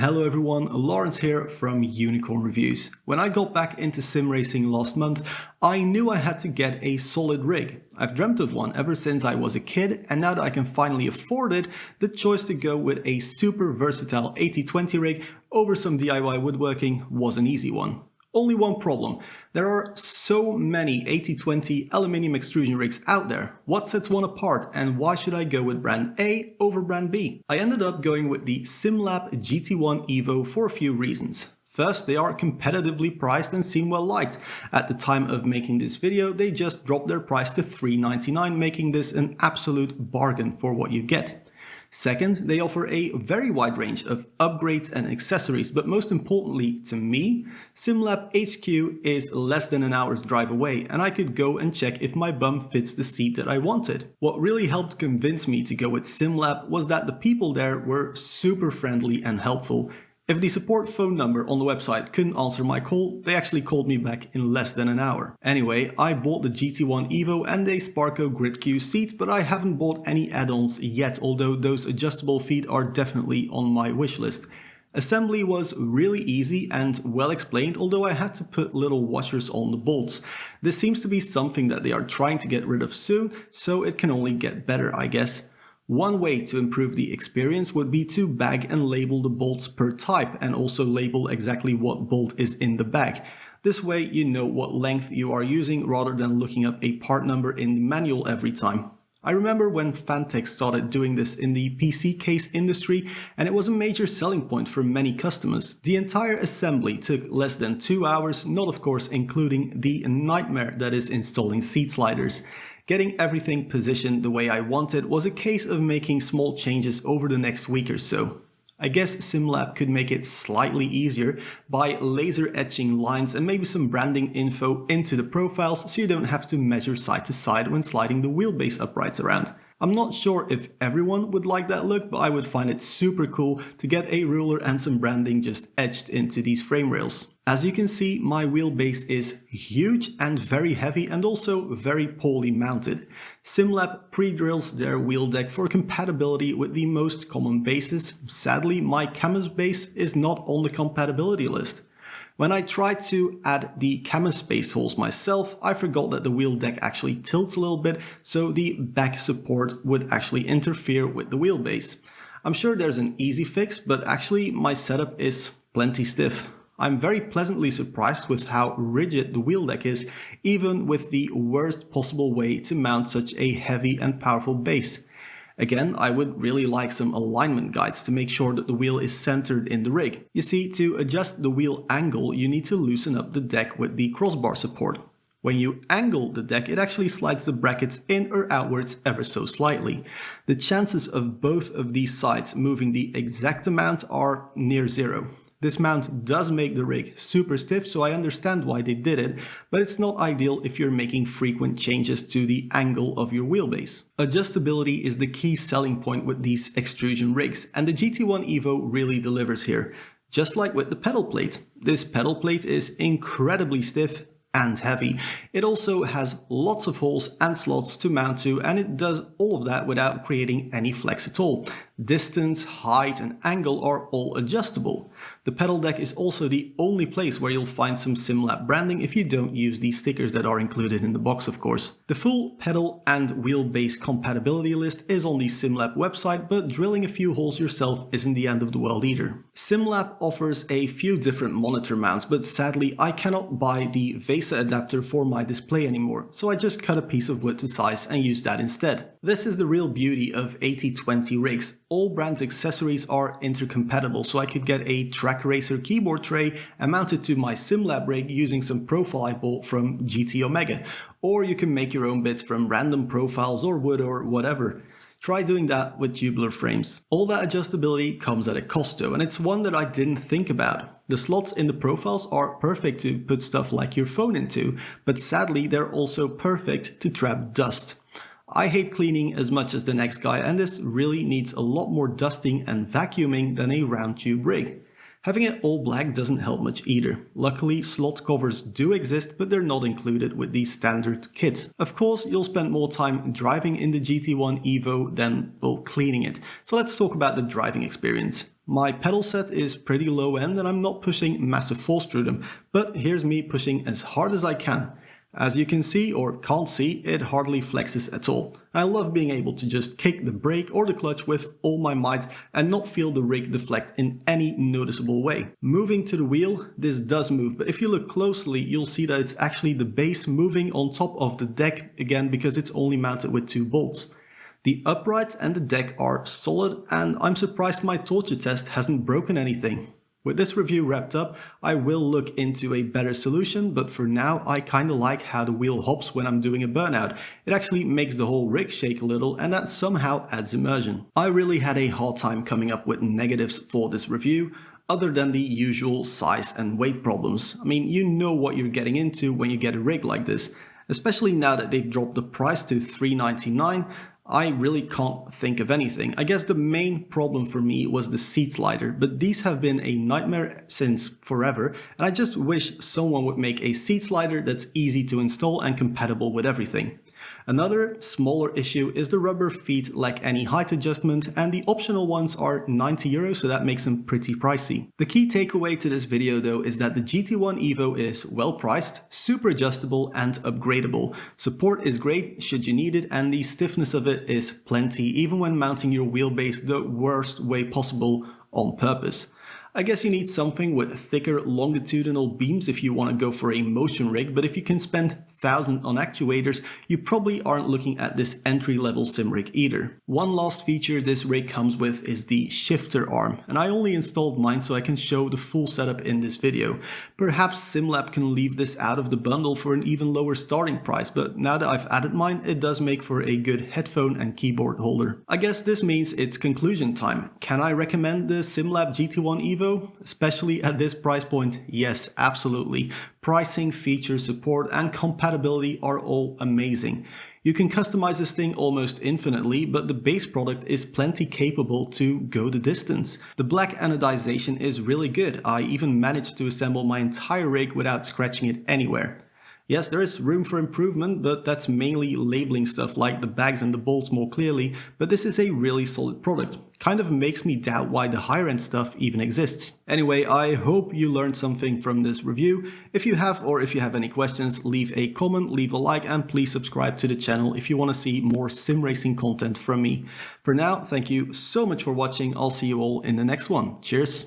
Hello everyone, Lawrence here from Unicorn Reviews. When I got back into sim racing last month, I knew I had to get a solid rig. I've dreamt of one ever since I was a kid, and now that I can finally afford it, the choice to go with a super versatile 80/20 rig over some DIY woodworking was an easy one. Only one problem: there are so many 80/20 aluminium extrusion rigs out there. What sets one apart, and why should I go with brand A over brand B? I ended up going with the SimLab GT1 Evo for a few reasons. First, they are competitively priced and seem well liked. At the time of making this video, they just dropped their price to $399, making this an absolute bargain for what you get. Second, they offer a very wide range of upgrades and accessories, but most importantly to me, SimLab HQ is less than an hour's drive away, and I could go and check if my bum fits the seat that I wanted. What really helped convince me to go with SimLab was that the people there were super friendly and helpful. If the support phone number on the website couldn't answer my call, they actually called me back in less than an hour. Anyway, I bought the GT1 Evo and a Sparco Grid Q seat, but I haven't bought any add-ons yet, although those adjustable feet are definitely on my wish list. Assembly was really easy and well explained, although I had to put little washers on the bolts. This seems to be something that they are trying to get rid of soon, so it can only get better, I guess. One way to improve the experience would be to bag and label the bolts per type, and also label exactly what bolt is in the bag. This way you know what length you are using rather than looking up a part number in the manual every time. I remember when Fantech started doing this in the PC case industry, and it was a major selling point for many customers. The entire assembly took less than 2 hours, not of course including the nightmare that is installing seat sliders. Getting everything positioned the way I wanted was a case of making small changes over the next week or so. I guess SimLab could make it slightly easier by laser etching lines and maybe some branding info into the profiles so you don't have to measure side to side when sliding the wheelbase uprights around. I'm not sure if everyone would like that look, but I would find it super cool to get a ruler and some branding just etched into these frame rails. As you can see, my wheelbase is huge and very heavy and also very poorly mounted. SimLab pre-drills their wheel deck for compatibility with the most common bases. Sadly, my Camus base is not on the compatibility list. When I tried to add the Camus base holes myself, I forgot that the wheel deck actually tilts a little bit, so the back support would actually interfere with the wheelbase. I'm sure there's an easy fix, but actually my setup is plenty stiff. I'm very pleasantly surprised with how rigid the wheel deck is, even with the worst possible way to mount such a heavy and powerful base. Again, I would really like some alignment guides to make sure that the wheel is centered in the rig. You see, to adjust the wheel angle, you need to loosen up the deck with the crossbar support. When you angle the deck, it actually slides the brackets in or outwards ever so slightly. The chances of both of these sides moving the exact amount are near zero. This mount does make the rig super stiff, so I understand why they did it, but it's not ideal if you're making frequent changes to the angle of your wheelbase. Adjustability is the key selling point with these extrusion rigs, and the GT1 Evo really delivers here. Just like with the pedal plate. This pedal plate is incredibly stiff and heavy. It also has lots of holes and slots to mount to, and it does all of that without creating any flex at all. Distance, height and angle are all adjustable. The pedal deck is also the only place where you'll find some SimLab branding if you don't use the stickers that are included in the box, of course. The full pedal and wheelbase compatibility list is on the SimLab website, but drilling a few holes yourself isn't the end of the world either. SimLab offers a few different monitor mounts, but sadly I cannot buy the VESA adapter for my display anymore, so I just cut a piece of wood to size and use that instead. This is the real beauty of 80/20 rigs. All brands' accessories are intercompatible, so I could get a Track Racer keyboard tray and mount it to my SimLab rig using some profile I bought from GT Omega. Or you can make your own bits from random profiles or wood or whatever. Try doing that with tubular frames. All that adjustability comes at a cost though, and it's one that I didn't think about. The slots in the profiles are perfect to put stuff like your phone into, but sadly they're also perfect to trap dust. I hate cleaning as much as the next guy, and this really needs a lot more dusting and vacuuming than a round tube rig. Having it all black doesn't help much either. Luckily, slot covers do exist, but they're not included with the standard kit. Of course, you'll spend more time driving in the GT1 Evo than, well, cleaning it. So let's talk about the driving experience. My pedal set is pretty low end and I'm not pushing massive force through them, but here's me pushing as hard as I can. As you can see or can't see, it hardly flexes at all. I love being able to just kick the brake or the clutch with all my might and not feel the rig deflect in any noticeable way. Moving to the wheel, this does move, but if you look closely, you'll see that it's actually the base moving on top of the deck again because it's only mounted with 2 bolts. The uprights and the deck are solid and I'm surprised my torture test hasn't broken anything. With this review wrapped up, I will look into a better solution, but for now I kinda like how the wheel hops when I'm doing a burnout. It actually makes the whole rig shake a little and that somehow adds immersion. I really had a hard time coming up with negatives for this review, other than the usual size and weight problems. I mean, you know what you're getting into when you get a rig like this, especially now that they've dropped the price to $399. I really can't think of anything. I guess the main problem for me was the seat slider, but these have been a nightmare since forever, and I just wish someone would make a seat slider that's easy to install and compatible with everything. Another smaller issue is the rubber feet lack any height adjustment and the optional ones are €90, so that makes them pretty pricey. The key takeaway to this video though is that the GT1 Evo is well priced, super adjustable and upgradable. Support is great should you need it and the stiffness of it is plenty even when mounting your wheelbase the worst way possible on purpose. I guess you need something with thicker longitudinal beams if you want to go for a motion rig, but if you can spend thousands on actuators, you probably aren't looking at this entry-level sim rig either. One last feature this rig comes with is the shifter arm, and I only installed mine so I can show the full setup in this video. Perhaps SimLab can leave this out of the bundle for an even lower starting price, but now that I've added mine, it does make for a good headphone and keyboard holder. I guess this means it's conclusion time. Can I recommend the SimLab GT1 Evo? Especially at this price point? Yes, absolutely. Pricing, features, support and compatibility are all amazing. You can customize this thing almost infinitely, but the base product is plenty capable to go the distance. The black anodization is really good. I even managed to assemble my entire rig without scratching it anywhere. Yes, there is room for improvement, but that's mainly labeling stuff like the bags and the bolts more clearly, but this is a really solid product. Kind of makes me doubt why the higher end stuff even exists. Anyway, I hope you learned something from this review. If you have or if you have any questions, leave a comment, leave a like and please subscribe to the channel if you want to see more sim racing content from me. For now, thank you so much for watching. I'll see you all in the next one. Cheers!